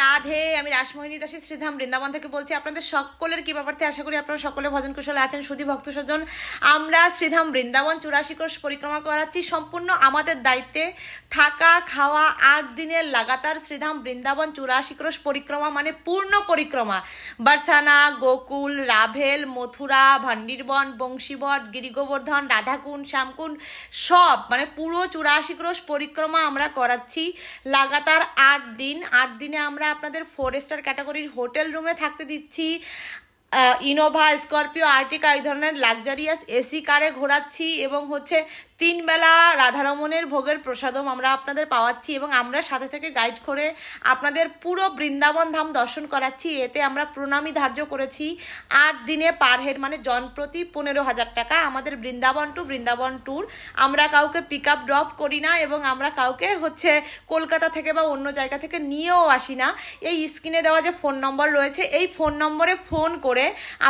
রাধে, আমি রাসমোহিনী দাসী শ্রীধাম বৃন্দাবন থেকে বলছি। আপনাদের সকলের কি ব্যাপারতে আশা করি আপনারা সকলে ভজন কুশলে আছেন। সুধী ভক্ত স্বজন, আমরা শ্রীধাম বৃন্দাবন 84 কোষ পরিক্রমা করাচ্ছি সম্পূর্ণ আমাদের দায়িত্বে। থাকা খাওয়া 8 দিনের লাগাতার শ্রীধাম বৃন্দাবন 84 কোষ পরিক্রমা মানে পূর্ণ পরিক্রমা। বারসানা, গোকুল, রাভেল, মথুরা, ভান্ডিরবন, বংশীবট, গিরিগোবর্ধন, রাধাকুণ্ড, শ্যামকুণ্ড সব মানে পুরো 84 কোষ পরিক্রমা আমরা করাচ্ছি লাগাতার 8 দিন। 8 দিনে আমরা আপনাদের 4 স্টার ক্যাটাগরির হোটেল রুমে থাকতে দিচ্ছি। ইনোভা, স্করপিও, আর্টিকা এই ধরনের লাক্সারিয়াস এসি কারে ঘোরাচ্ছি এবং 3 বেলা রাধারমণের ভোগের প্রসাদম আমরা আপনাদের পাওয়াচ্ছি এবং আমরা সাথে থেকে গাইড করে আপনাদের পুরো বৃন্দাবন ধাম দর্শন করাচ্ছি। এতে আমরা প্রণামী ধার্য করেছি 8 দিনে পার হেড মানে জনপ্রতি 15,000 টাকা। আমাদের বৃন্দাবন টু বৃন্দাবন ট্যুর, আমরা কাউকে পিক আপ ড্রপ করি না এবং আমরা কাউকে কলকাতা থেকে বা অন্য জায়গা থেকে নিয়েও আসি না। এই স্ক্রিনে দেওয়া যে ফোন নম্বর রয়েছে এই ফোন নম্বরে ফোন করে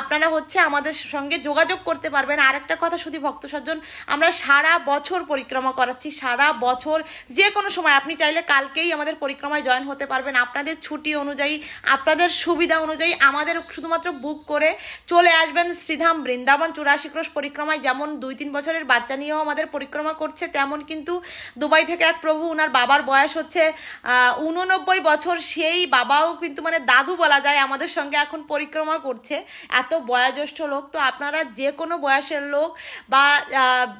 আপনারা আমাদের সঙ্গে যোগাযোগ করতে পারবেন। আরেকটা কথা শুধু ভক্ত সজ্জন, আমরা সারা বছর পরিক্রমা করাচ্ছি, সারা বছর যে কোনো সময় আপনি চাইলে কালকেই আমাদের পরিক্রমায় জয়েন হতে পারবেন। আপনাদের ছুটি অনুযায়ী, আপনাদের সুবিধা অনুযায়ী আমাদের শুধুমাত্র বুক করে চলে আসবেন শ্রীধাম বৃন্দাবন 84 ক্রোশ পরিক্রমায়। যেমন 2-3 বছরের বাচ্চা নিয়েও আমাদের পরিক্রমা করছে, তেমন কিন্তু দুবাই থেকে এক প্রভু, ওনার বাবার বয়স 89 বছর, সেই বাবাও কিন্তু মানে দাদু বলা যায় আমাদের সঙ্গে এখন পরিক্রমা করছে। এত বয়োজ্যেষ্ঠ লোক, তো আপনারা যে কোনো বয়সের লোক বা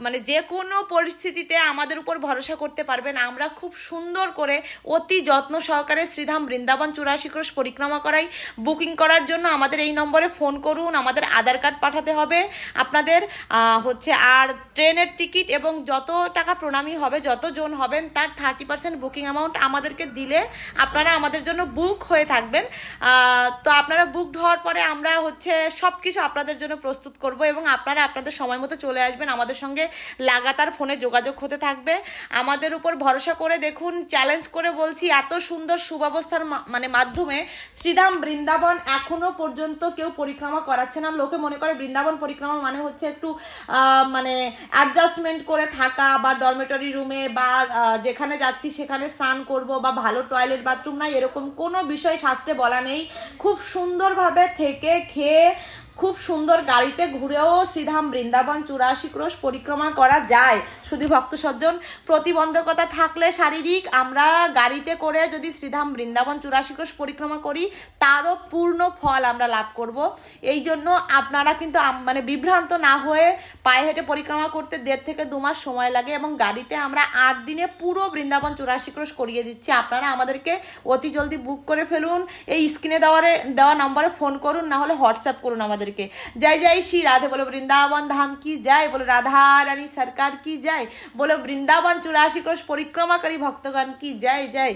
মানে যে কোনো পরিস্থিতিতে আমাদের উপর ভরসা করতে পারবেন। আমরা খুব সুন্দর করে অতি যত্ন সহকারে শ্রীধাম বৃন্দাবন 84 ক্রোশ পরিক্রমা করাই। বুকিং করার জন্য আমাদের এই নম্বরে ফোন করুন। আমাদের আধার কার্ড পাঠাতে হবে আপনাদের, আর ট্রেনের টিকিট এবং যত টাকা প্রণামী হবে, যতজন হবেন তার 30% বুকিং অ্যামাউন্ট আমাদেরকে দিলে আপনারা আমাদের জন্য বুক হয়ে থাকবেন। তো আপনারা বুকড হওয়ার পরে আমরা সব কিছু আপনাদের জন্য প্রস্তুত করব এবং আপনারা আপনাদের সময় মতো চলে আসবেন। আমাদের সঙ্গে লাগাতার ফোনে যোগাযোগ হতে থাকবে। আমাদের উপর ভরসা করে দেখুন, চ্যালেঞ্জ করে বলছি, এত সুন্দর সুব্যবস্থার মাধ্যমে শ্রীধাম বৃন্দাবন এখনো পর্যন্ত কেউ পরিক্রমা করাচ্ছে না। লোকে মনে করে বৃন্দাবন পরিক্রমা মানে একটু অ্যাডজাস্টমেন্ট করে থাকা বা ডরমেটরি রুমে বা যেখানে যাচ্ছি সেখানে স্নান করব বা ভালো টয়লেট বাথরুম নাই, এরকম কোনো বিষয় শাস্ত্রে বলা নেই। খুব সুন্দরভাবে থেকে খেয়ে খুব সুন্দর গাড়িতে ঘুরেও শ্রীধাম বৃন্দাবন 84 ক্রোশ পরিক্রমা করা যায়। শুধু ভক্ত সজ্জন, প্রতিবন্ধকতা থাকলে শারীরিক, আমরা গাড়িতে করে যদি শ্রীধাম বৃন্দাবন 84 ক্রোশ পরিক্রমা করি তারও পূর্ণ ফল আমরা লাভ করব। এই জন্য আপনারা কিন্তু মানে বিভ্রান্ত না হয়ে, পায়ে হেঁটে পরিক্রমা করতে 1.5 থেকে 2 মাস সময় লাগে এবং গাড়িতে আমরা 8 দিনে পুরো বৃন্দাবন 84 ক্রোশ করিয়ে দিচ্ছি। আপনারা আমাদেরকে অতি জলদি বুক করে ফেলুন। এই স্ক্রিনে দেওয়া নম্বরে ফোন করুন, না হলে হোয়াটসঅ্যাপ করুন আমাদেরকে। जय जय श्री राधे, बोलो वृंदावन धाम की जय, बोलो राधा रानी सरकार की जय, बोलो वृंदावन 84 क्रोश परिक्रमा करी भक्तगण की जय जय।